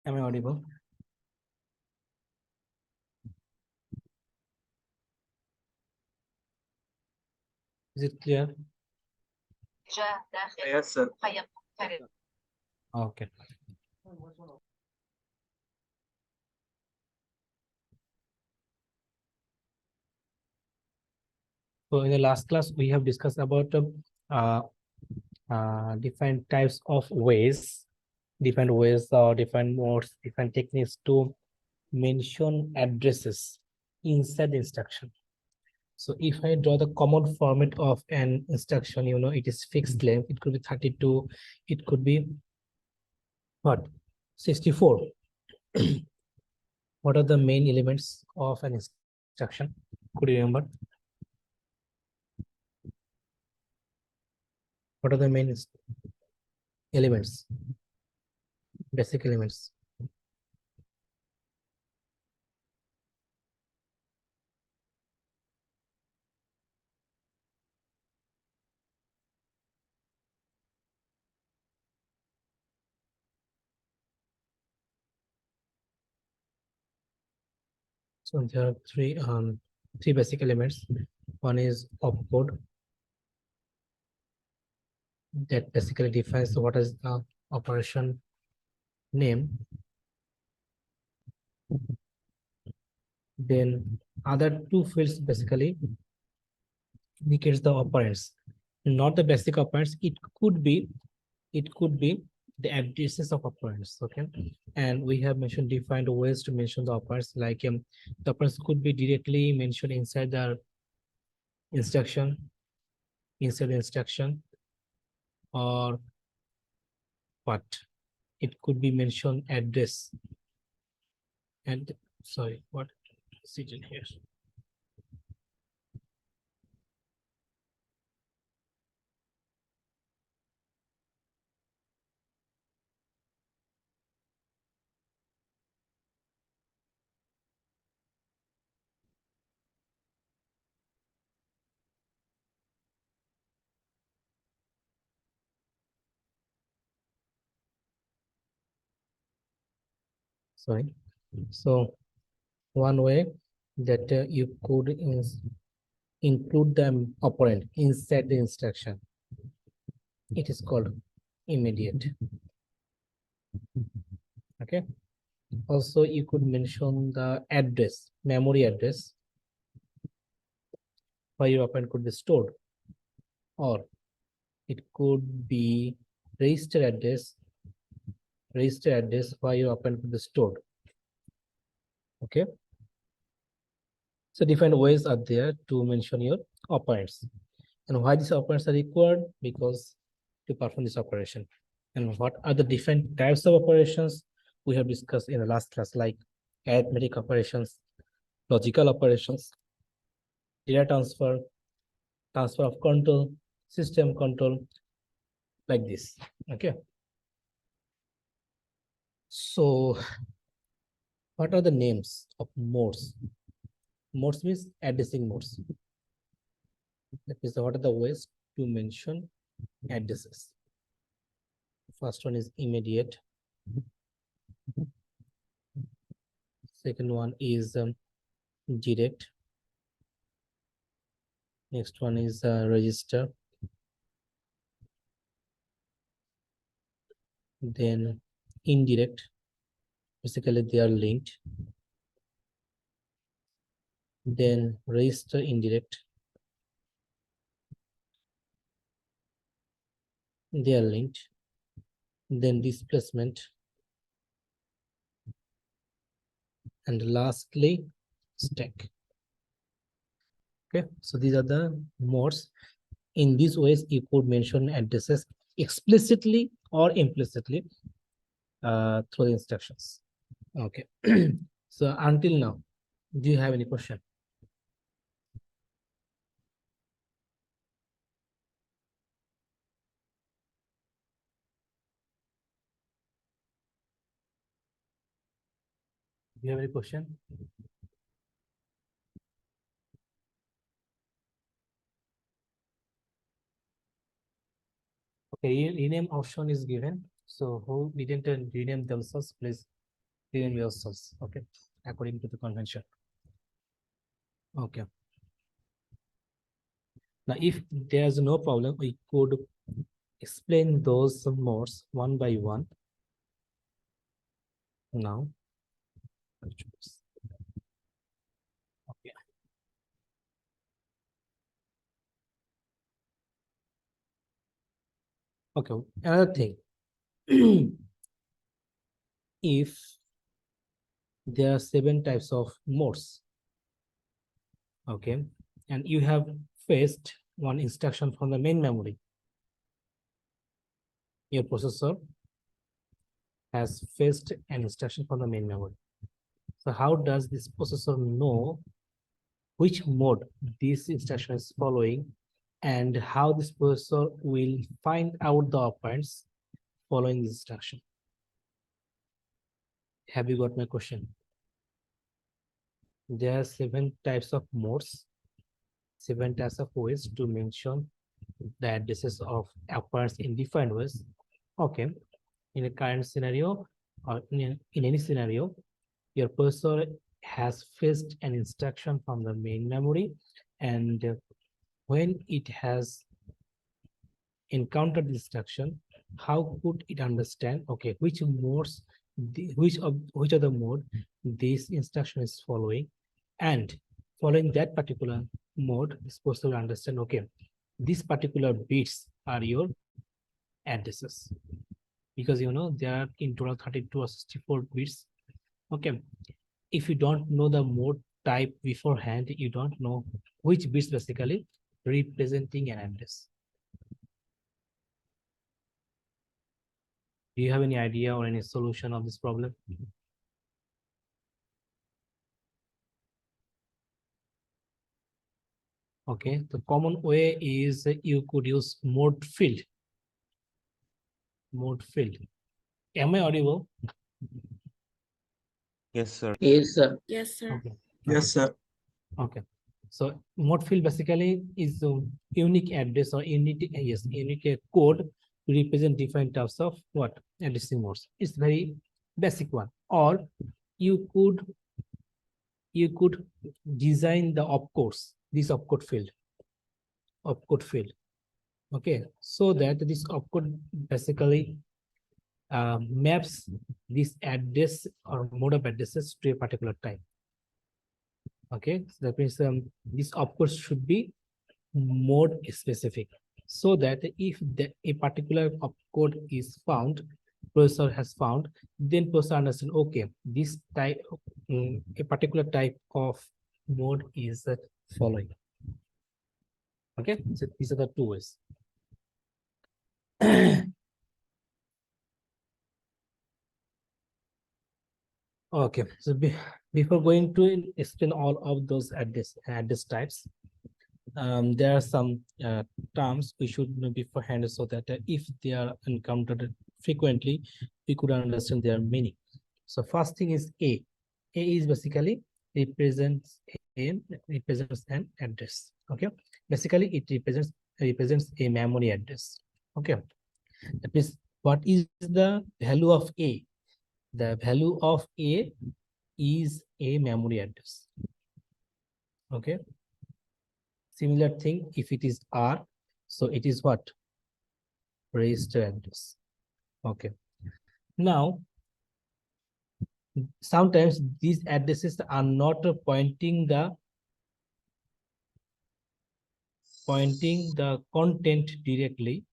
Am I audible? Is it clear? Yes, sir. Okay. So in the last class, we have discussed about different types of or different modes, different techniques to mention addresses inside the instruction. So if I draw the common format of an instruction, it is fixed length. It could be 32. It could be what? 64. What are the main elements of an instruction? Could you remember? What are the main elements? Basic elements. So there are three basic elements. One is opcode, that basically defines what is the operation name. Then other two fields basically indicates the operands, not the basic operands. It could be the addresses of operands. Okay, and we have mentioned defined ways to mention the operands, like the operands could be directly mentioned inside the instruction, or what? It could be mentioned address. And sorry, what is it in here? Sorry. So one way that you could include the operand inside the instruction, it is called immediate. Okay. Also, you could mention the address, memory address, where your operand could be stored, or it could be register address where your operand could be stored. Okay. So different ways are there to mention your operands. And why these operands are required? Because to perform this operation. And what are the different types of operations we have discussed in the last class, like arithmetic operations, logical operations, data transfer, transfer of control, system control, like this. Okay. So what are the names of modes? Modes means addressing modes. That means what are the ways to mention addresses? First one is immediate. Second one is direct. Next one is register. Then indirect. Basically, they are linked. Then register indirect. They are linked. Then displacement. And lastly, stack. Okay, so these are the modes. In these ways, you could mention addresses explicitly or implicitly through the instructions. Okay. So until now, do you have any question? Do you have any question? Okay, rename option is given. So who didn't rename themselves, please cells. Okay, according to the convention. Okay. Now, if there's no problem, we could explain those modes one by one. Now, okay. Okay, another thing. If there are 7 types of modes, okay, and you have faced one instruction from the main memory, your processor has faced an instruction from the main memory. So how does this processor know which mode this instruction is following and how this processor will find out the operands following this instruction? Have you got my question? There are 7 types of modes, 7 types of ways to mention the addresses of operands in different ways. Okay, in a current scenario or in any scenario, your processor has fetched an instruction from the main memory, and when it has encountered the instruction, how could it understand, okay, which modes, which of the mode this instruction is following, and following that particular mode, it's supposed to understand, okay, these particular bits are your addresses, because there are in total 32 or 64 bits. Okay, if you don't know the mode type beforehand, you don't know which bits basically representing an address. Do you have any idea or any solution of this problem? Okay, the common way is you could use mode field. Mode field. Am I audible? Yes, sir. Yes, sir. Yes, sir. Okay. Yes, sir. Okay. So mode field basically is a unique address or unique code to represent different types of what addressing modes. It's very basic one. Or you could design the opcodes, this opcode field. Okay, so that this opcode basically maps this address or mode of addresses to a particular type. Okay, so that means this opcode should be mode specific, so that if a particular opcode is found, processor has found, then processor understand, okay, this type, a particular type of mode is following. Okay, so these are the 2 ways. Okay, so before going to explain all of those address types, there are some terms we should know beforehand, so that if they are encountered frequently, we could understand their meaning. So first thing is A. A is basically represents an address. Okay, basically it represents a memory address. Okay, that means what is the value of A? The value of A is a memory address. Okay. Similar thing, if it is R, so it is what? Register address. Okay. Now, sometimes these addresses are not pointing the content directly.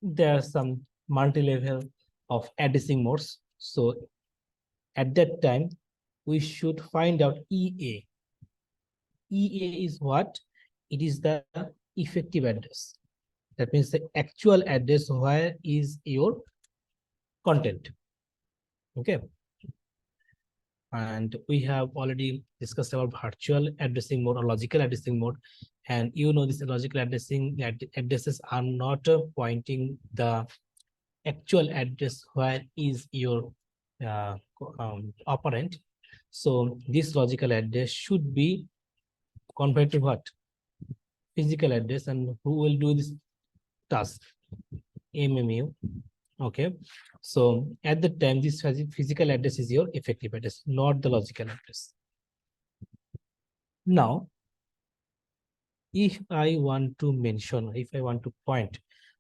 There are some multi-level of addressing modes. So at that time, we should find out EA. EA is what? It is the effective address. That means the actual address where is your content. Okay. And we have already discussed about virtual addressing mode or logical addressing mode. And this logical addressing addresses are not pointing the actual address where is your operand. So this logical address should be converted to what? Physical address. And who will do this task? MMU Okay, so at the time, this physical address is your effective address, not the logical address. Now, if I want to mention, if I want to point,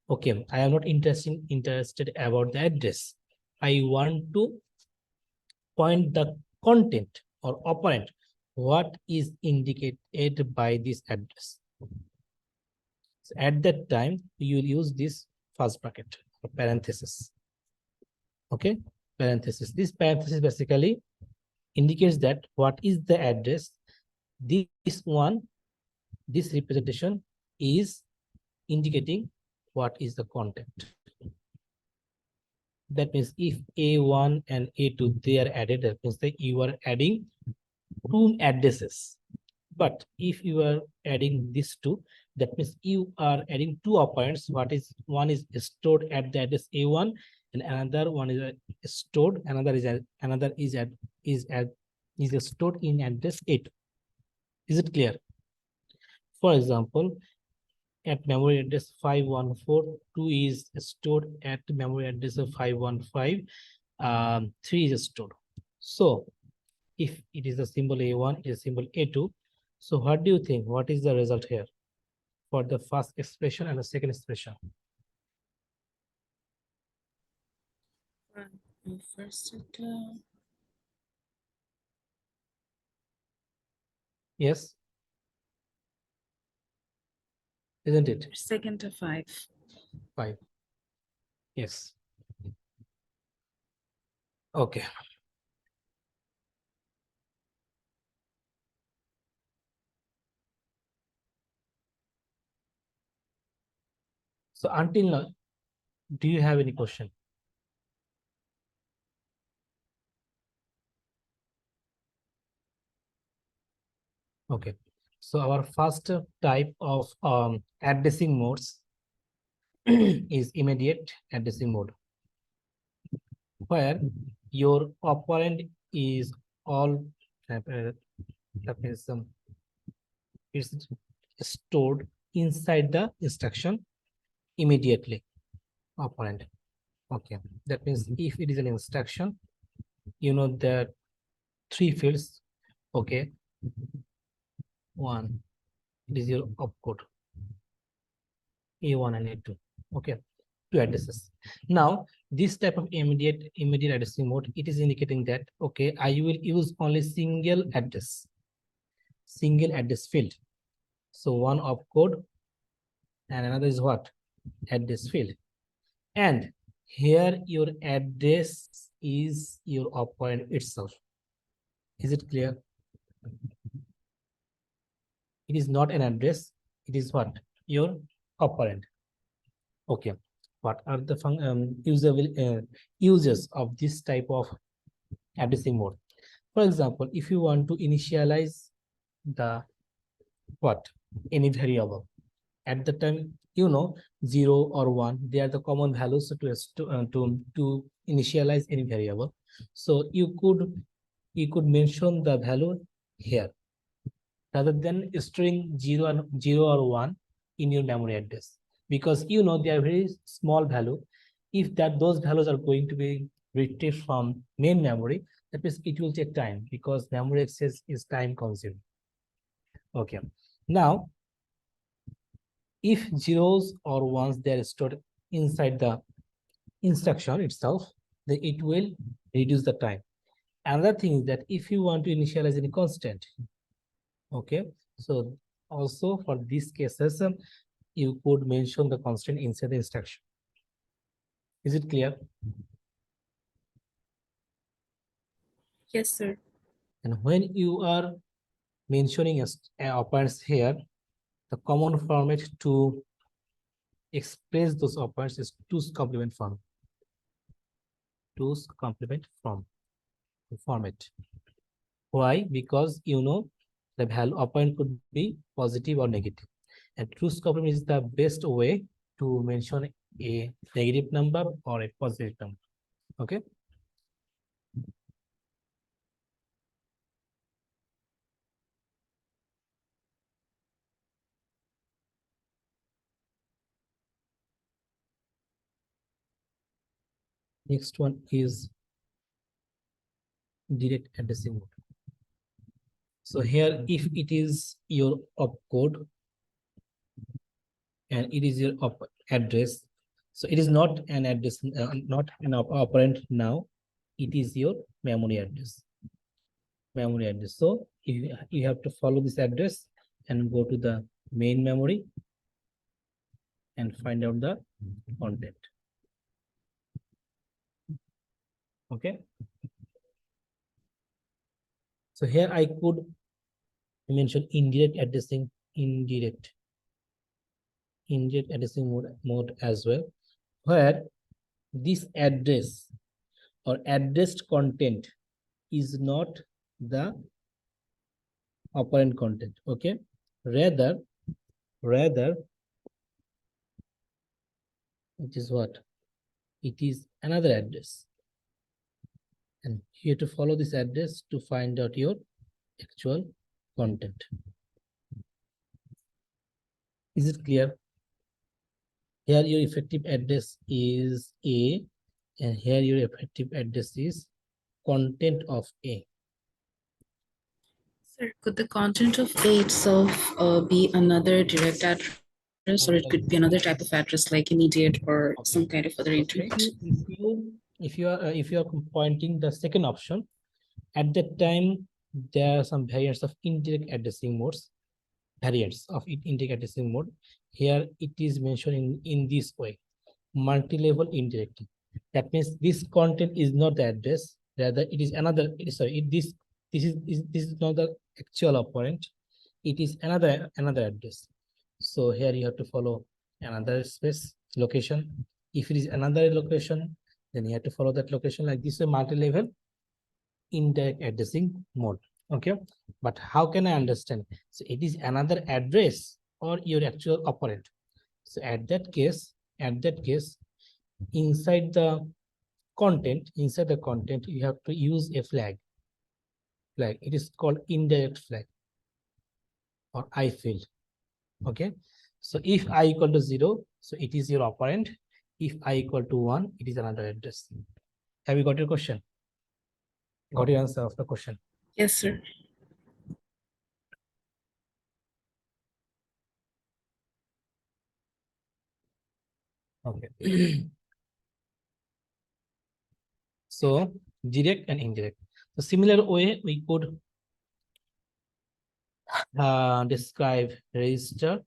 okay, I am not interested about the address. I want to point the content or operand, what is indicated by this address. So at that time, you will use this first bracket or parenthesis. Okay, parenthesis. This parenthesis basically indicates that what is the address. This one, this representation is indicating what is the content. That means if A1 and A2 they are added, that means that you are adding two addresses. But if you are adding these two, that means you are adding two operands. What is one is stored at the address A1, and another one is stored. Another is stored in address A2. Is it clear? For example, at memory address 514, 2 is stored at memory address of 515, 3 is stored. So if it is a symbol A1, is symbol A2. So what do you think? What is the result here for the first expression and the second expression? First, Yes, isn't it? second to 5. 5. Yes. Okay. So until now, do you have any question? Okay. So our first type of addressing modes is immediate addressing mode, where your operand is all that means it's stored inside the instruction immediately. Operand. Okay. That means if it is an instruction, you know the three fields. Okay. One, it is your opcode A1 and A2. Okay. Two addresses. Now, this type of immediate addressing mode, it is indicating that okay, I will use only single address field. So one opcode and another is what? Address field. And here your address is your operand itself. Is it clear? It is not an address. It is what? Your operand. Okay. What are the uses of this type of addressing mode? For example, if you want to initialize the what? Any variable. At the time, 0 or 1, they are the common values to initialize any variable. So you could mention the value here rather than storing 0 or 1 in your memory address, because they are very small value. If those values are going to be retrieved from main memory, that means it will take time because memory access is time consuming. Okay. Now, if zeros or ones they are stored inside the instruction itself, then it will reduce the time. Another thing is that if you want to initialize any constant, okay, so also for these cases, you could mention the constant inside the instruction. Is it clear? Yes, sir. And when you are mentioning operands here, the common format to express those operands is 2's complement form. 2's complement format. Why? Because the value operand could be positive or negative. And 2's complement is the best way to mention a negative number or a positive number. Okay. Next one is direct addressing mode. So here, if it is your opcode and it is your address, so it is not an address, not an operand now. It is your memory address. Memory address. So you have to follow this address and go to the main memory and find out the content. Okay. So here I could mention indirect addressing, indirect addressing mode as well, where this address or addressed content is not the operand content. Okay. Rather, it is what? It is another address. And you have to follow this address to find out your actual content. Is it clear? Here your effective address is A, and here your effective address is content of A. Sir, could the content of A itself be another direct address, or it could be another type of address like immediate or some kind of other indirect? If you are pointing the second option, at that time there are some variants of indirect addressing modes. Indirect addressing mode. Here it is mentioned in this way: multi-level indirect. That means this content is not the address, rather it is another. This is not the actual operand. It is another address. So here you have to follow another space location. If it is another location, then you have to follow that location. Like this, a multi-level indirect addressing mode. Okay, but how can I understand? So it is another address or your actual operand. So at that case, inside the content, you have to use a flag. It is called indirect flag or I field. Okay. So if I equal to 0, so it is your operand. If I equal to 1, it is another address. Have you got your question? Got your answer of the question? Yes, sir. Okay. So direct and indirect. So similar way we could describe register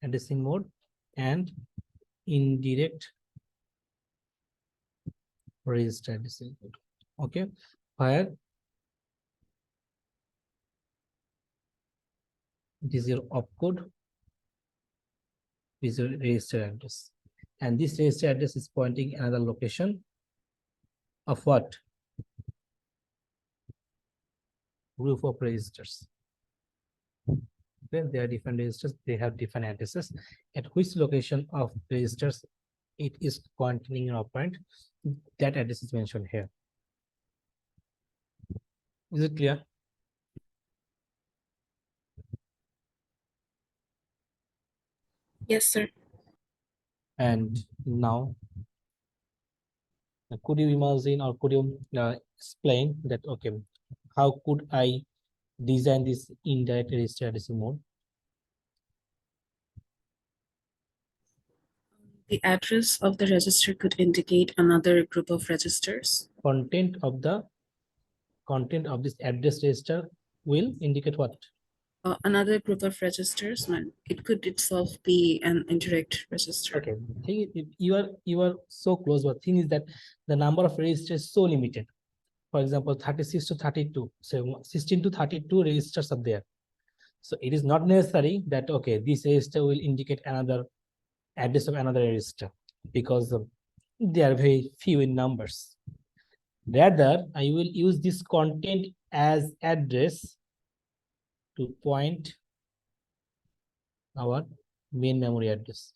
addressing mode and indirect register addressing mode. Okay, where it is your opcode, is your register address, and this register address is pointing another location of what? Group of registers. Then there are different registers, they have different addresses. At which location of registers it is containing an operand, that address is mentioned here. Is it clear? Yes, sir. And now, could you imagine or could you explain that, okay, how could I design this indirect register addressing mode? The address of the register could indicate another group of registers. Content of this address register will indicate what? Another group of registers, man. It could itself be an indirect register. Okay, you are so close, but thing is that the number of registers is so limited. For example, 36 to 32, so 16 to 32 registers are there. So it is not necessary that, okay, this register will indicate another address of another register, because they are very few in numbers. Rather, I will use this content as address to point our main memory address.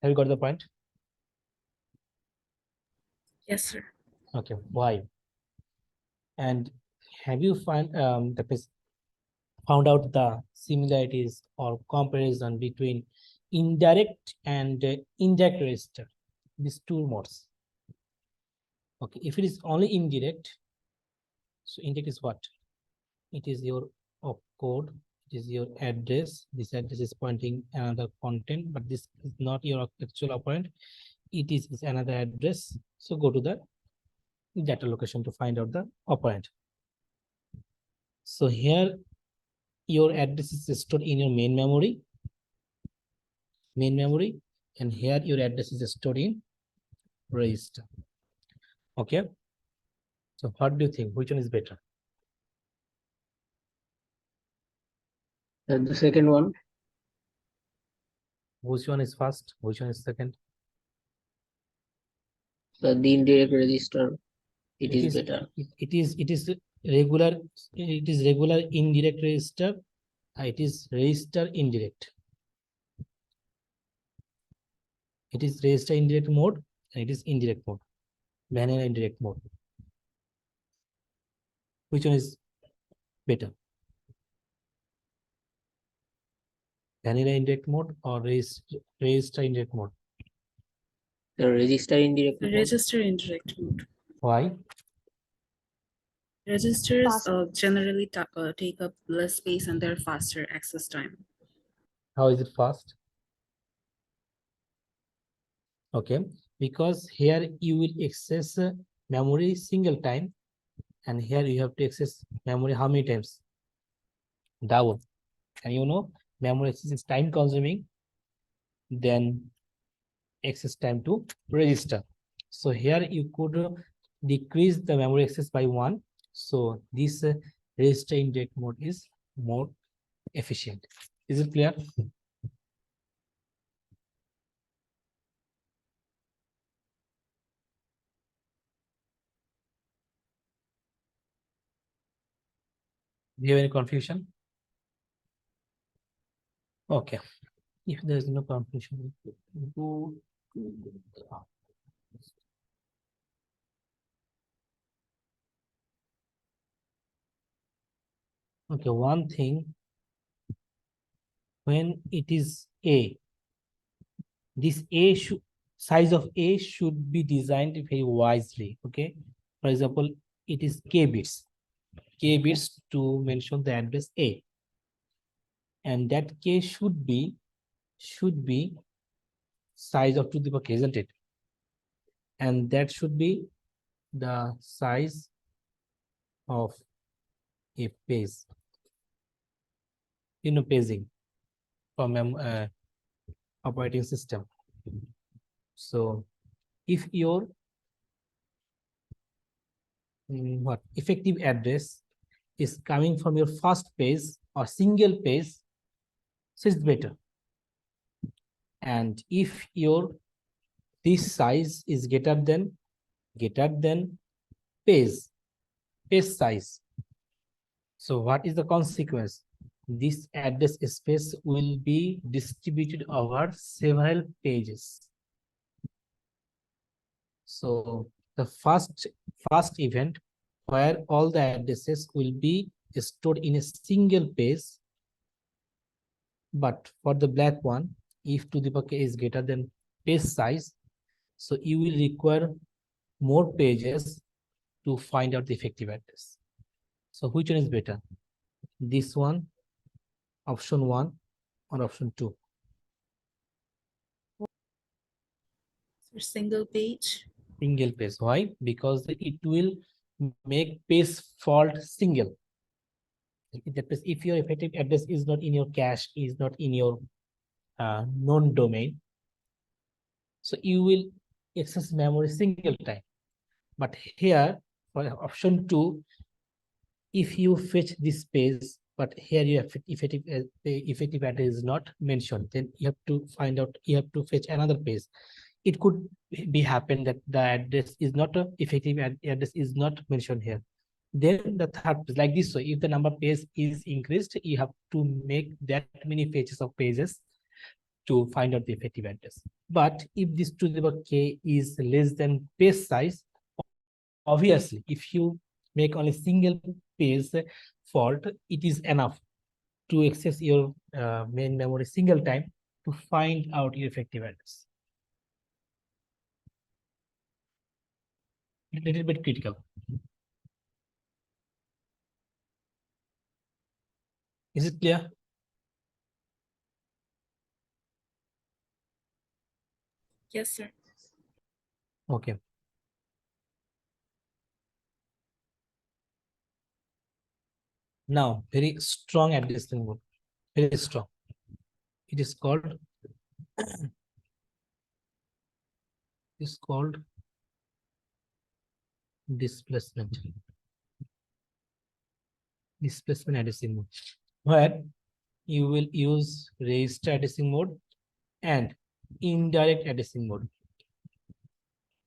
Have you got the point? Yes, sir. Okay, why? And have you find found out the similarities or comparison between indirect and indirect register, these two modes. Okay, if it is only indirect, so indirect is what? It is your opcode, it is your address. This address is pointing another content, but this is not your actual operand. It is another address. So go to the data location to find out the operand. So here your address is stored in your main memory, and here your address is stored in register. Okay. So what do you think? Which one is better? And the second one. Which one is first? Which one is second? So the indirect register, it is better. It is regular. It is regular indirect register. It is register indirect. It is register indirect mode, and it is indirect mode, vanilla indirect mode. Which one is better? Vanilla indirect mode or register indirect mode? The register indirect mode. Register indirect mode. Why? Registers generally take up less space and they're faster access time. How is it fast? Okay, because here you will access memory single time, and here you have to access memory how many times? Double. And you know, memory access is time consuming, then access time to register. So here you could decrease the memory access by 1. So this register indirect mode is more efficient. Is it clear? Do you have any confusion? Okay. If there is no confusion, go to okay, one thing, when it is A, this A should size of A should be designed very wisely. Okay. For example, it is K bits. K bits to mention the address A. And that K should be size of 2 to the power K, isn't it? And that should be the size of a page. You know, paging from operating system. So if your what effective address is coming from your first page or single page, so it's better. And if your this size is greater than page size, so what is the consequence? This address space will be distributed over several pages. So the first event where all the addresses will be stored in a single page, but for the black one, if to the power k is greater than page size, so you will require more pages to find out the effective address. So which one is better? This one, option 1, or option 2? For single page. Single page. Why? Because it will make page fault single. That means if your effective address is not in your cache, is not in your known domain, so you will access memory single time. But here, for option 2, if you fetch this page, but here your effective address is not mentioned, then you have to find out, you have to fetch another page. It could be happen that the address is not effective address is not mentioned here. Then the third page, like this. So if the number of pages is increased, you have to make that many pages of pages to find out the effective address. But if this to the power k is less than page size, obviously, if you make only single page fault, it is enough. to access your main memory single time to find out your effective address. A little bit critical. Is it clear? Yes, sir. Okay. Now, very strong addressing mode, very strong. It is called displacement. Displacement addressing mode, where you will use register addressing mode and indirect addressing mode.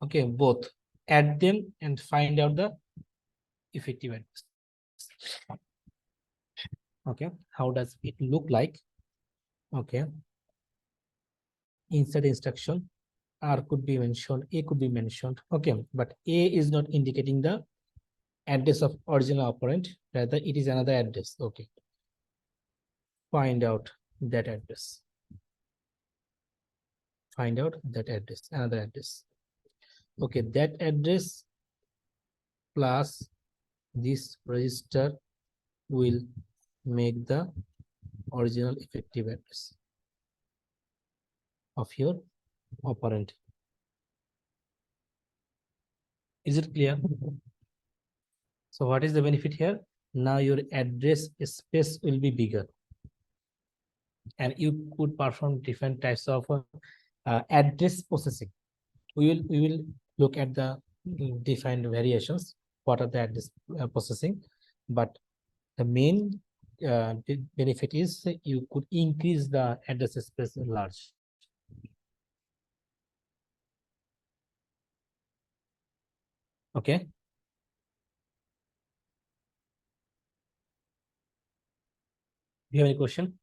Okay, both. Add them and find out the effective address. Okay, how does it look like? Okay, inside instruction, R could be mentioned, A could be mentioned. Okay, but A is not indicating the address of original operand, rather it is another address. Okay, find out that address. Find out that address, another address. Okay, that address plus this register will make the original effective address of your operand. Is it clear? So what is the benefit here? Now your address space will be bigger, and you could perform different types of address processing. We will look at the defined variations. What are the address processing? But the main benefit is you could increase the address space large. Okay. Do you have any question?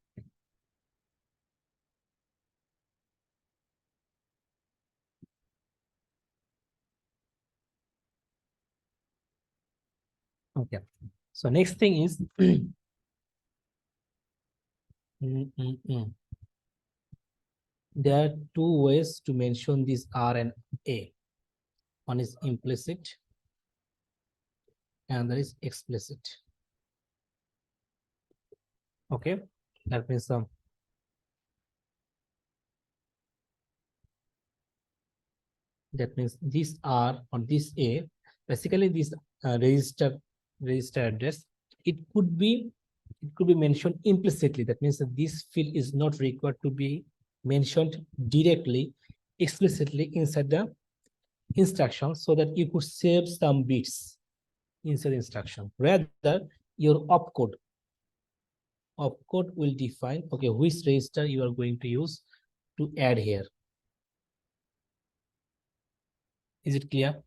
Okay. So next thing is there are two ways to mention this R and A. One is implicit and there is explicit. Okay, that means this R or this A, basically this register address, it could be mentioned implicitly. That means that this field is not required to be mentioned directly, explicitly inside the instruction, so that you could save some bits inside the instruction. Rather, your opcode will define, okay, which register you are going to use to add here. Is it clear?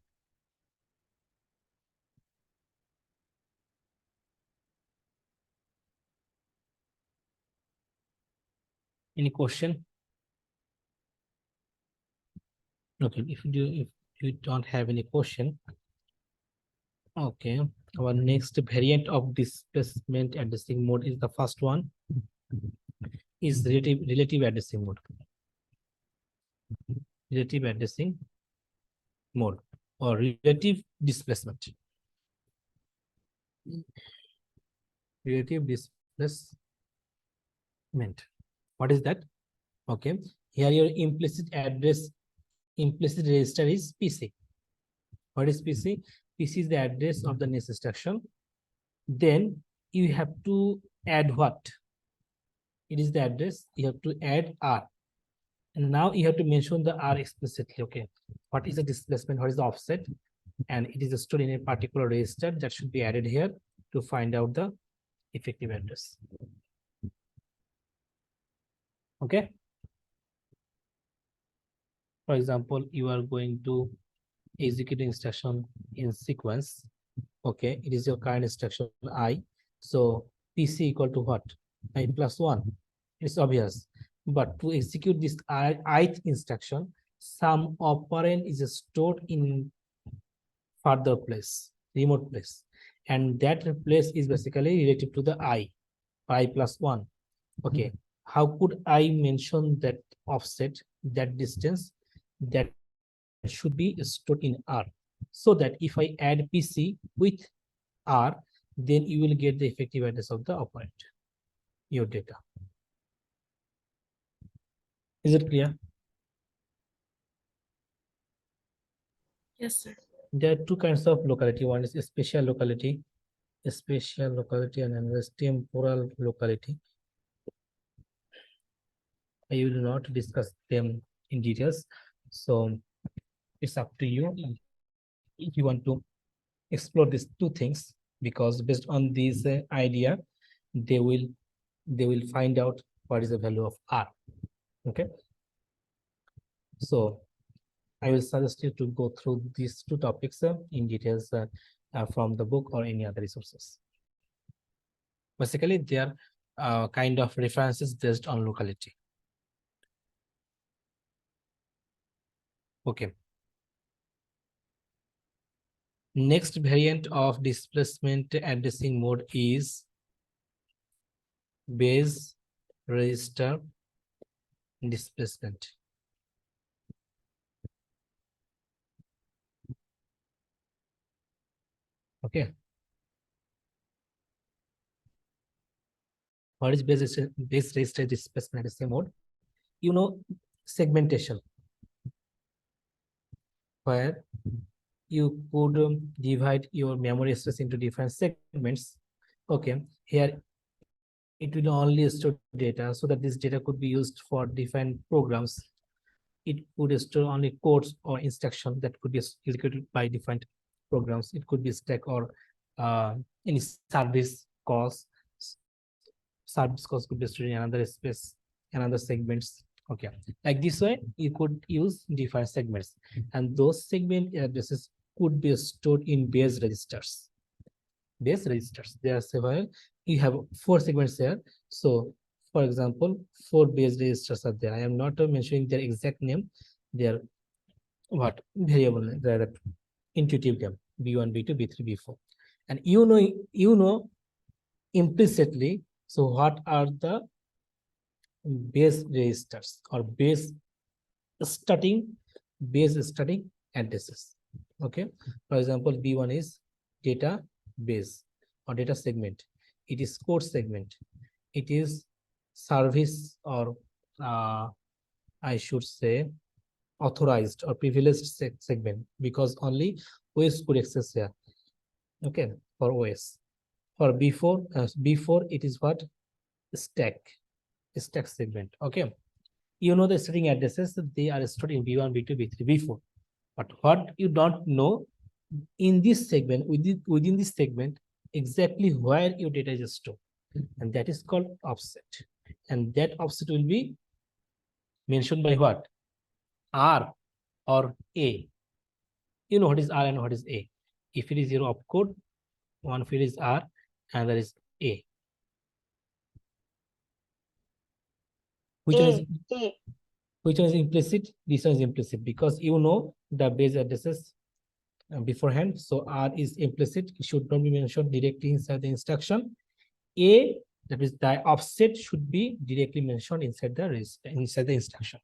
Any question? Okay, if you don't have any question, okay, our next variant of displacement addressing mode is the first one, is relative addressing mode. Relative addressing mode or relative displacement. Relative displacement. What is that? Okay, here your implicit register is PC. What is PC? PC is the address of the next instruction. Then you have to add what? It is the address. You have to add R. And now you have to mention the R explicitly. Okay, what is the displacement? What is the offset? And it is stored in a particular register that should be added here to find out the effective address. Okay. For example, you are going to execute instruction in sequence. Okay, it is your current instruction I. So PC equal to what? I plus 1. It's obvious. But to execute this ith instruction, some operand is stored in further place, remote place. And that place is basically related to the I. pi plus 1. Okay, how could I mention that offset, that distance, that should be stored in R, so that if I add PC with R, then you will get the effective address of the operand, your data. Is it clear? Yes, sir. There are two kinds of locality. One is spatial locality, and another is temporal locality. I will not discuss them in details. So it's up to you if you want to explore these two things, because based on this idea, they will find out what is the value of R. Okay. So I will suggest you to go through these two topics in details from the book or any other resources. Basically, they are kind of references based on locality. Okay. Next variant of displacement addressing mode is base register displacement. Okay. What is base register displacement addressing mode? You know, segmentation, where you could divide your memory space into different segments. Okay, here it will only store data, so that this data could be used for different programs. It could store only codes or instruction that could be executed by different programs. It could be stack or any service calls. Service calls could be stored in another space, another segments. Okay, like this way, you could use different segments, and those segment addresses could be stored in base registers. Base registers, there are several. You have 4 segments here. So, for example, 4 base registers are there. I am not mentioning their exact name. They are what variable, the intuitive name: B1, B2, B3, B4, and you know implicitly. So, what are the base registers or starting base addresses? Okay, for example, B1 is data base or data segment. It is code segment. It is service, or I should say authorized or privileged segment, because only OS could access here. Okay, for OS. For before it is what? Stack segment. Okay, you know the string addresses, they are stored in B1, B2, B3, B4. But what you don't know, in this segment, within this segment, exactly where your data is stored, and that is called offset. And that offset will be mentioned by what? R or A. You know what is R and what is A. If it is your opcode, one field is R and that is A. Which one is implicit? This one is implicit, because you know the base addresses beforehand. So R is implicit. It should not be mentioned directly inside the instruction. A, that is the offset, should be directly mentioned inside the instruction.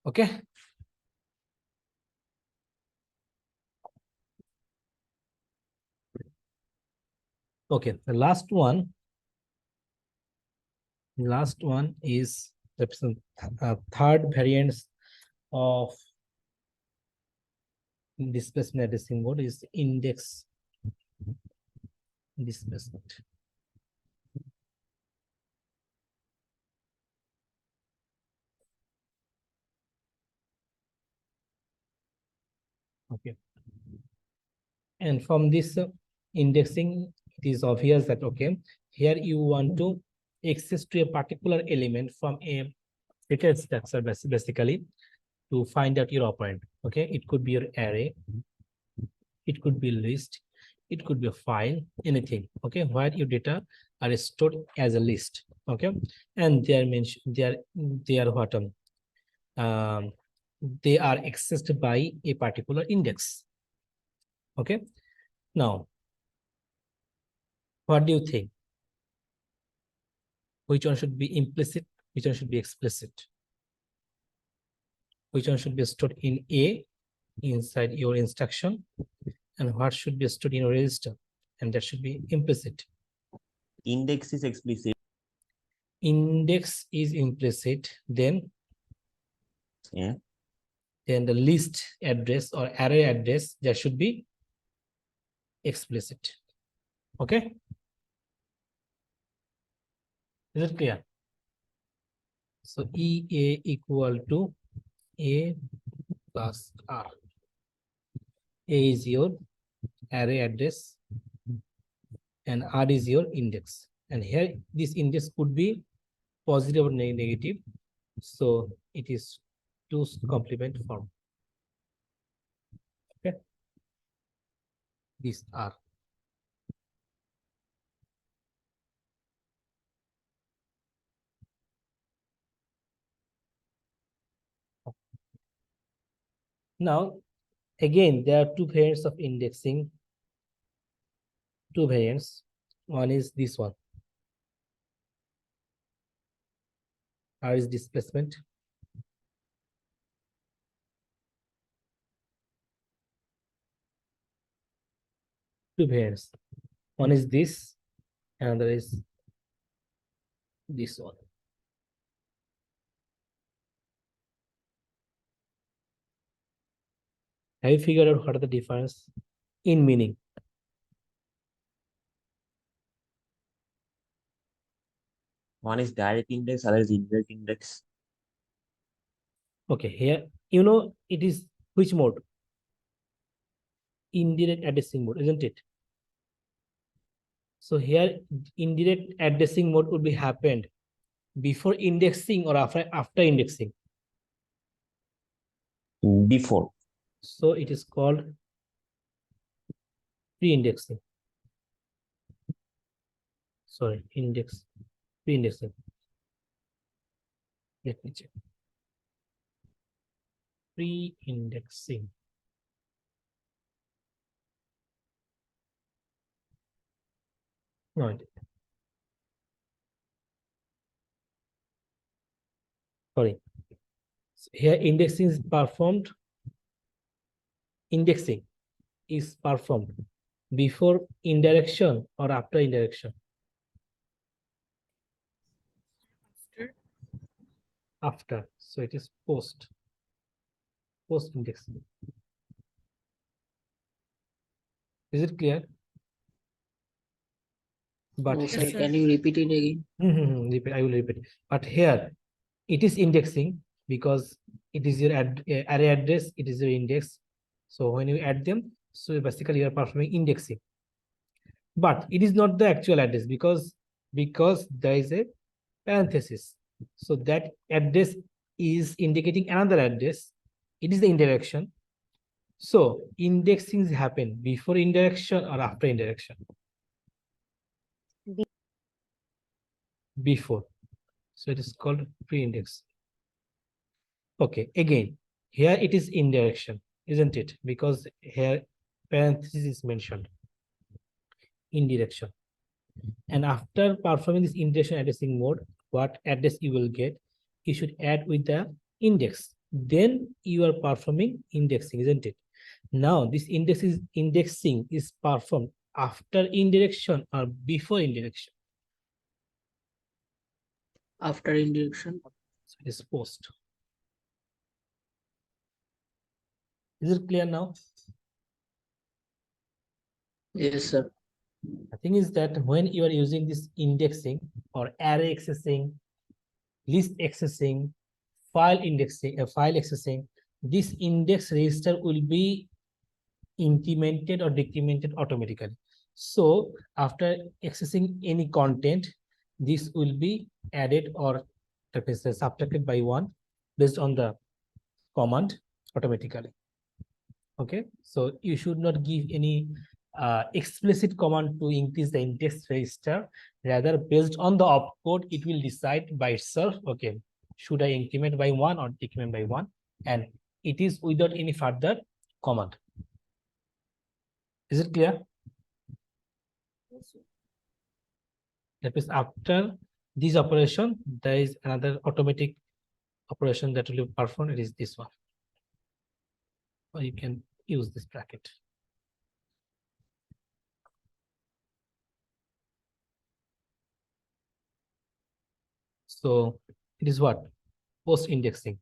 Okay. Okay. The last one is the third variants of displacement addressing mode is index displacement. Okay. And from this indexing, it is obvious that, okay, here you want to access to a particular element from a data structure, basically, to find out your operand. Okay, it could be your array, it could be list, it could be a file, anything. Okay, where your data are stored as a list. Okay, and they are mentioned, they are what they are accessed by a particular index. Okay, now what do you think? Which one should be implicit? Which one should be explicit? Which one should be stored in A inside your instruction? And what should be stored in your register? And that should be implicit. Index is explicit. Index is implicit. Then Yeah. then the list address or array address, that should be explicit. Okay? Is it clear? So EA equal to A plus R. A is your array address and R is your index. And here this index could be positive or negative. So it is 2's complement form. Okay. These are. Now, again, there are two variants of indexing. Two variants. One is this one. R is displacement. Two variants. One is this, and another is this one. Have you figured out what are the difference in meaning? One is direct index, other is indirect index. Okay, here, you know, it is which mode? Indirect addressing mode, isn't it? So here, indirect addressing mode would be happened before indexing or after indexing. Before. So it is called pre-indexing. Sorry, pre-indexing. Let me check. Pre-indexing. No, sorry. So here indexing is performed. Indexing is performed before indirection or after indirection. After. So it is post indexing. Is it clear? But No, Yes, sir. sir. Can you repeat it again? I will repeat. But here it is indexing because it is your array address, it is your index. So when you add them, so basically you are performing indexing. But it is not the actual address because there is a parenthesis. So that address is indicating another address. It is the indirection. So indexing happen before indirection or after indirection? Before. So it is called pre-index. Okay, again, here it is indirection, isn't it? Because here parenthesis is mentioned. Indirection. And after performing this indirection addressing mode, what address you will get, you should add with the index. Then you are performing indexing, isn't it? Now this indexing is performed after indirection or before indirection. After indirection. So it is post. Is it clear now? Yes, sir. The thing is that when you are using this indexing or array accessing, list accessing, file accessing, this index register will be incremented or decremented automatically. So after accessing any content, this will be added or subtracted by 1 based on the command automatically. Okay, so you should not give any explicit command to increase the index register. Rather, based on the opcode, it will decide by itself, okay, should I increment by 1 or decrement by 1? And it is without any further command. Is it clear? That is after this operation, there is another automatic operation that will be performed. It is this one. Or you can use this bracket. So it is what? Post indexing.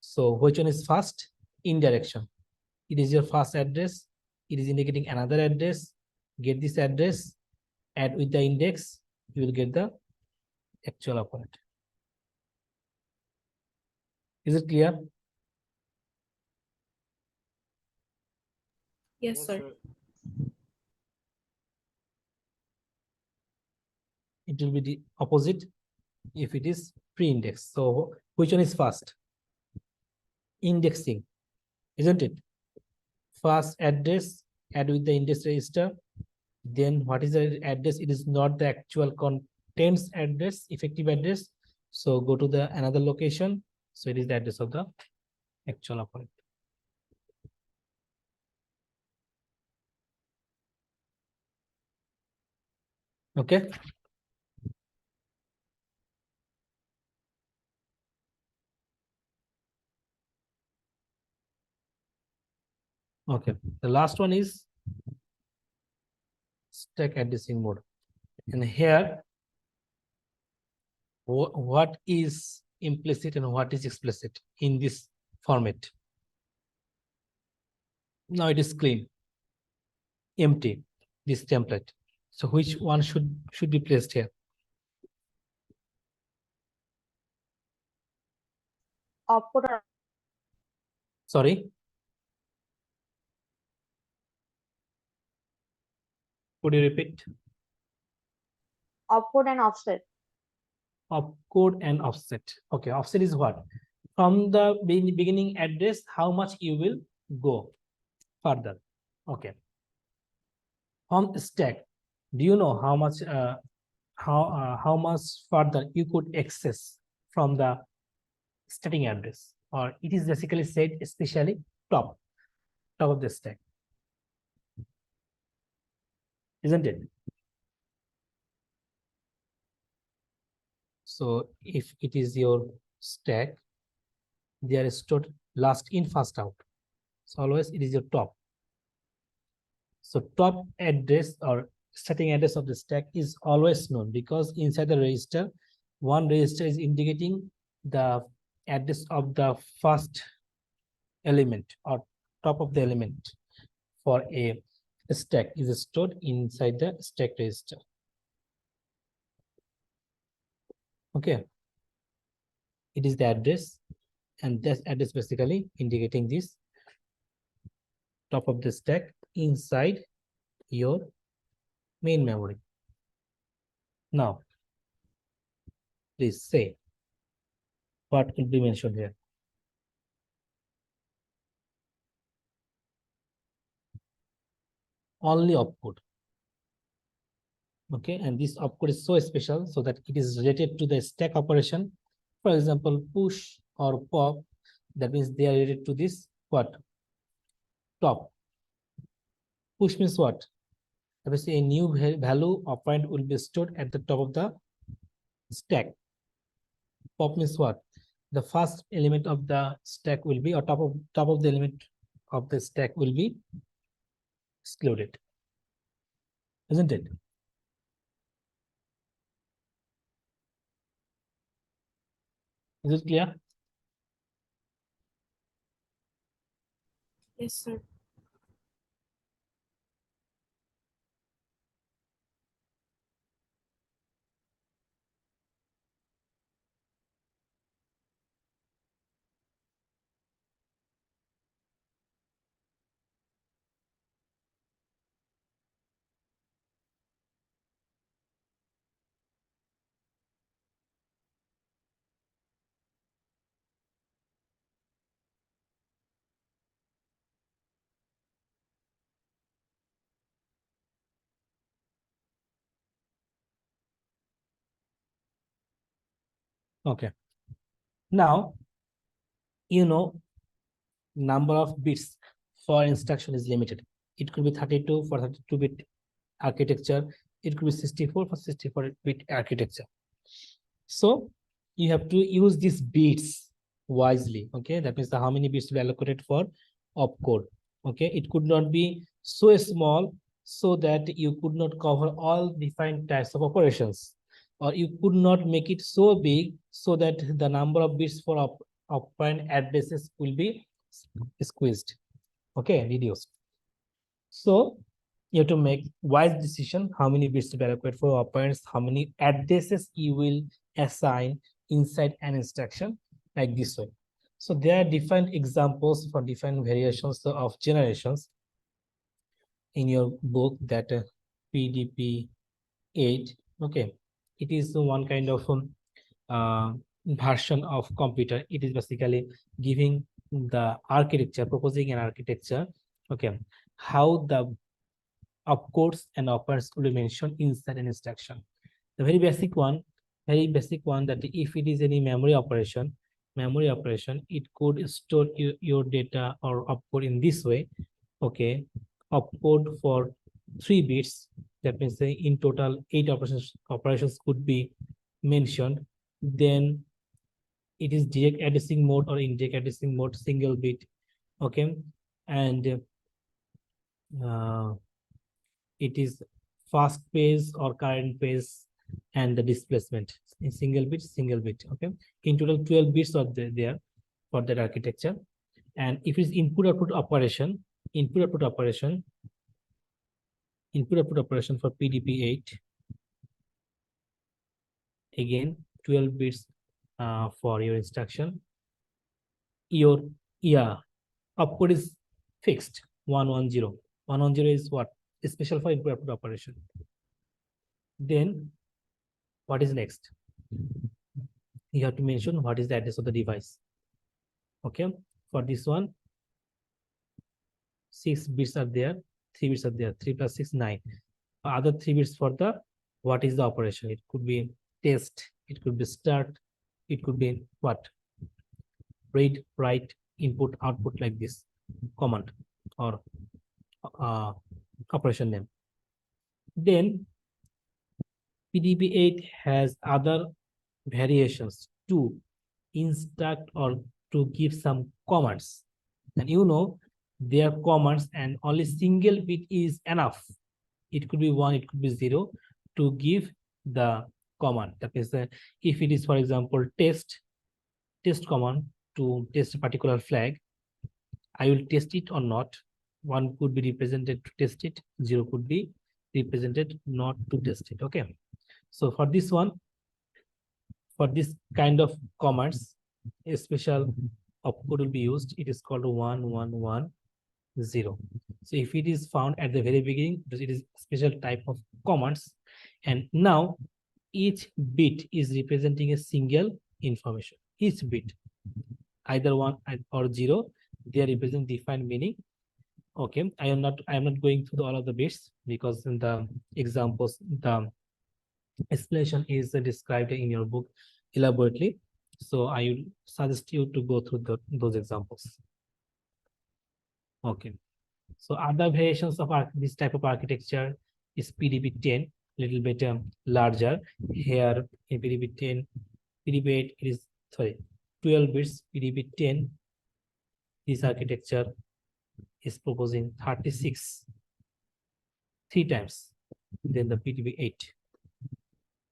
So which one is first? In direction. It is your first address. It is indicating another address. Get this address, add with the index, you will get the actual operand. Is it clear? Yes, sir. It will be the opposite if it is pre-index. So which one is first? Indexing, isn't it? First address, add with the index register. Then what is the address? It is not the actual contents address, effective address. So go to the another location. So it is the address of the actual operand. Okay. Okay. The last one is stack addressing mode. And here, what is implicit and what is explicit in this format? Now it is clean, empty, this template. So which one should be placed here? Opcode, Sorry. Could you repeat? opcode and offset. Opcode and offset. Okay, offset is what? From the beginning address, how much you will go further. Okay. From stack, do you know how much how much further you could access from the starting address? Or it is basically said especially top of the stack, isn't it? So if it is your stack, they are stored last in, first out. So always it is your top. So top address or starting address of the stack is always known because inside the register, one register is indicating the address of the first element or top of the element for a stack is stored inside the stack register. Okay. It is the address, and this address basically indicating this top of the stack inside your main memory. Now, please say what will be mentioned here. Only opcode. Okay, and this opcode is so special so that it is related to the stack operation. For example, push or pop, that means they are related to this what? Top. Push means what? Obviously, a new value operand will be stored at the top of the stack. Pop means what? The first element of the stack will be, or top of the element of the stack will be excluded, isn't it? Is it clear? Yes, sir. Okay. Now, you know, number of bits for instruction is limited. It could be 32 for 32-bit architecture. It could be 64 for 64-bit architecture. So you have to use these bits wisely. Okay, that means how many bits to be allocated for opcode. Okay, it could not be so small so that you could not cover all different types of operations, or you could not make it so big so that the number of bits for operand addresses will be squeezed. Okay, reduced. So you have to make wise decision how many bits to be allocated for operands, how many addresses you will assign inside an instruction, like this way. So there are different examples for different variations of generations in your book, that PDP 8. Okay, it is one kind of version of computer. It is basically giving the architecture, proposing an architecture. Okay, how the opcodes and operands will be mentioned inside an instruction. The very basic one that if it is any memory operation, it could store your data or opcode in this way. Okay, opcode for 3 bits. That means in total 8 operations could be mentioned. Then it is direct addressing mode or indirect addressing mode, single bit. Okay, and it is fast page or current page, and the displacement in single bit. Okay, in total 12 bits are there for that architecture. And if it's input output operation for PDP 8, again 12 bits for your instruction. Your opcode is fixed 110. 110 is what? Special for input output operation. Then what is next? You have to mention what is the address of the device. Okay, for this one 6 bits are there, 3 bits are there, 3 plus 6 9. Other 3 bits for the what is the operation. It could be test, it could be start, it could be what? Read, write, input, output, like this command or operation name. Then PDP 8 has other variations to instruct or to give some commands. And there are commands and only single bit is enough. It could be 1, it could be 0 to give the command. That is, if it is, for example, test command to test a particular flag, I will test it or not. 1 could be represented to test it, 0 could be represented not to test it. Okay, so for this one, for this kind of commands, a special opcode will be used. It is called 1110. So if it is found at the very beginning, it is a special type of commands. And now each bit is representing a single information. Each bit, either 1 or 0, they are representing defined meaning. Okay, I am not going through all of the bits, because in the examples the explanation is described in your book elaborately. So I will suggest you to go through those examples. Okay, so other variations of this type of architecture is PDP 10, little bit larger. Here in PDP 10, PDP 8 it is 12 bits. PDP 10, this architecture is proposing 36, 3 times than the PDP 8.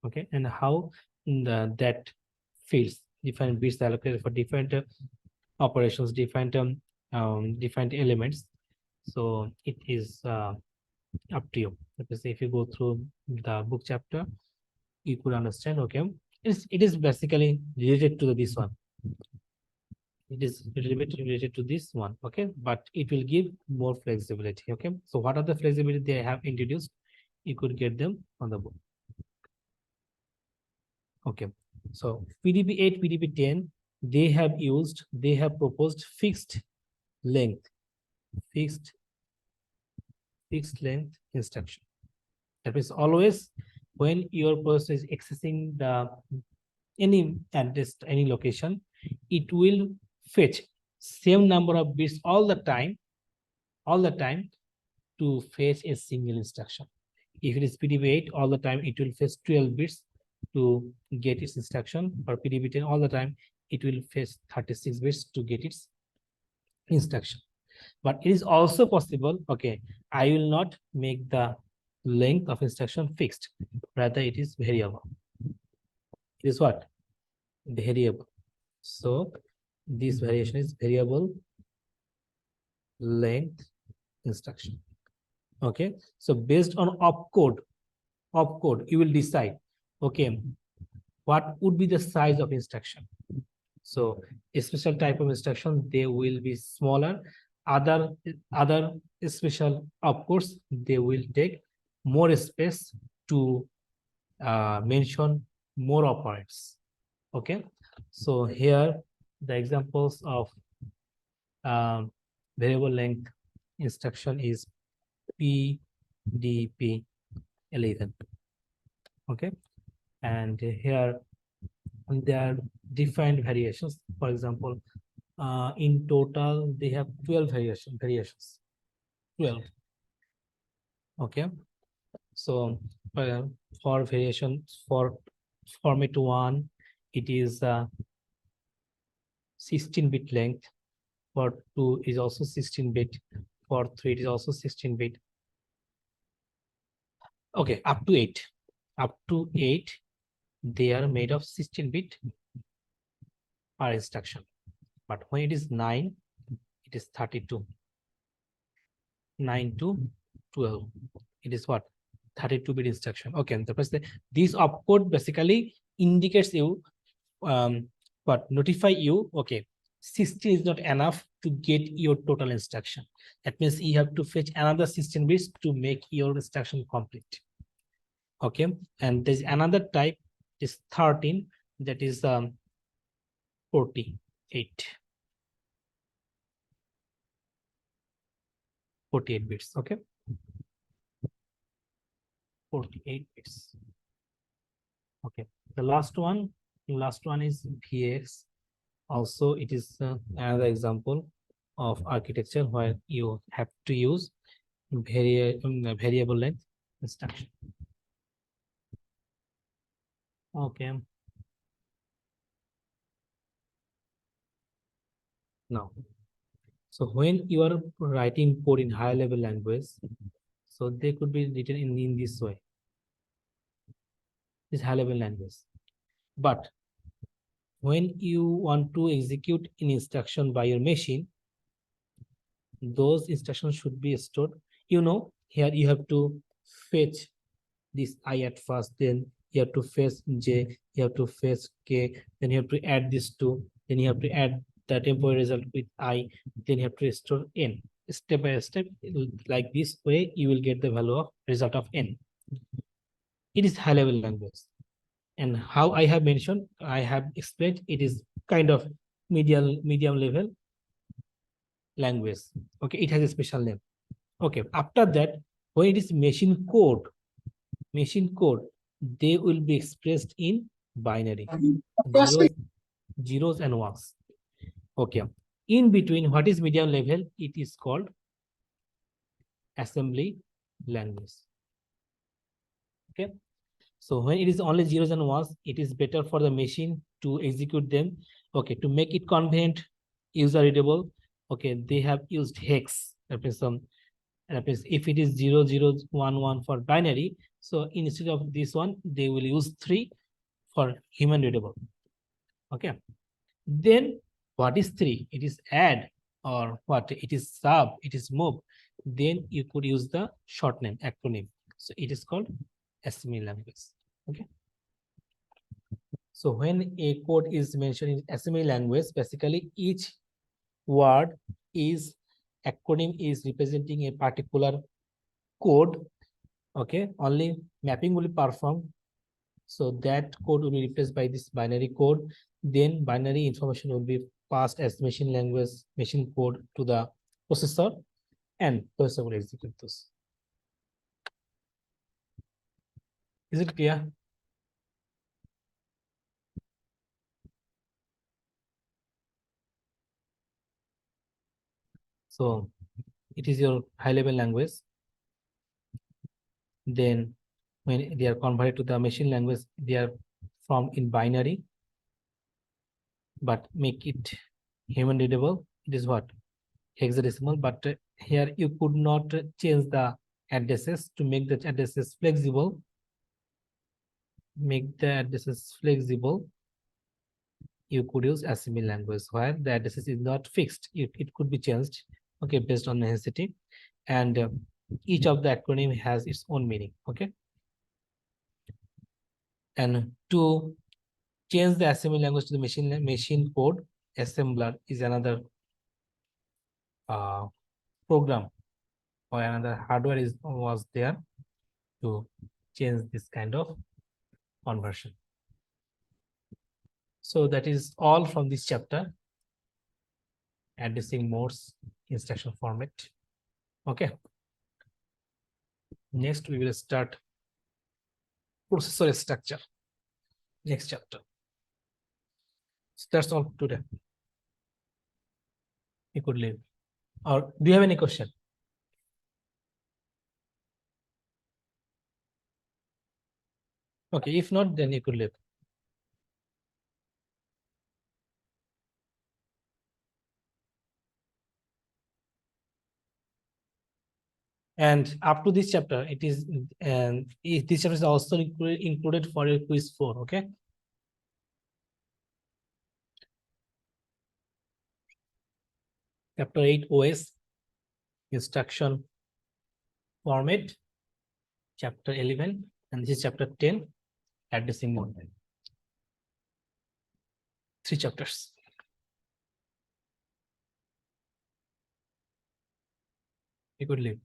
Okay, and how that fields different bits allocated for different operations, different elements. So it is up to you. If you go through the book chapter, you could understand. Okay, it is basically related to this one. It is a little bit related to this one. Okay, but it will give more flexibility. Okay, so what are the flexibility they have introduced? You could get them on the book. Okay, so PDP 8, PDP 10, they have proposed fixed length instruction. That means always when your person is accessing any address, any location, it will fetch same number of bits all the time to fetch a single instruction. If it is PDP 8, all the time it will fetch 12 bits to get its instruction. For PDB10 all the time, it will fetch 36 bits to get its instruction. But it is also possible, okay, I will not make the length of instruction fixed, rather it is variable. It is what? Variable. So this variation is variable length instruction. Okay, so based on opcode, you will decide, okay, what would be the size of instruction. So a special type of instruction, they will be smaller. Other special opcodes, they will take more space to mention more operands. Okay, so here the examples of variable length instruction is PDP11. Okay, and here there are different variations. For example, in total they have 12 variations. 12. Okay, so for variation for format 1, it is 16-bit length. For 2 is also 16-bit. For 3 it is also 16-bit. Okay, up to 8. Up to 8, they are made of 16-bit per instruction. But when it is 9, it is 32. 9 to 12. It is what? 32-bit instruction. Okay, this opcode basically indicates you notify you, okay, 16 is not enough to get your total instruction. That means you have to fetch another 16 bits to make your instruction complete. Okay, and there's another type is 13, that is 48. 48 bits. Okay, 48 bits. Okay, the last one is VX. Also, it is another example of architecture where you have to use variable length instruction. Okay. Now, so when you are writing code in higher level language, so they could be written in this way, this high level language. But when you want to execute an instruction by your machine, those instructions should be stored. You know, here you have to fetch this I at first, then you have to fetch J, you have to fetch K, then you have to add this 2, then you have to add the temporary result with I, then you have to store N. Step by step, like this way, you will get the value of result of N. It is high level language. And how I have mentioned, I have explained, it is kind of medium level language. Okay, it has a special name. Okay, after that, when it is machine code, they will be expressed in binary, zeros and ones. Okay, in between, what is medium level? It is called assembly language. Okay, so when it is only zeros and ones, it is better for the machine to execute them. Okay, to make it convenient, user readable. Okay, they have used hex. That means if it is 0011 for binary, so instead of this one, they will use 3 for human readable. Okay, then what is 3? It is add, or what? It is sub, it is move. Then you could use the short name, acronym. So it is called assembly language. Okay, so when a code is mentioned in assembly language, basically each word is acronym is representing a particular code. Okay, only mapping will be performed, so that code will be replaced by this binary code. Then binary information will be passed as machine code to the processor, and processor will execute those. Is it clear? So it is your high level language. Then when they are converted to the machine language, they are formed in binary, but make it human readable. It is what? Hexadecimal, but here you could not change the addresses to make the addresses flexible. Make the addresses flexible. You could use assembly language where the addresses is not fixed. It could be changed, okay, based on necessity, and each of the acronym has its own meaning, okay. And to change the assembly language to the machine code, assembler is another program or another hardware was there to change this kind of conversion. So that is all from this chapter, addressing modes, instruction format. Okay. Next we will start processor structure. Next chapter. So that's all today. You could leave. Or do you have any question? Okay, if not, then you could leave. And up to this chapter, it is, and this chapter is also included for your quiz 4. Okay. Chapter 8 OS, instruction format. Chapter 11, and this is chapter 10, addressing mode. 3 chapters. You could leave.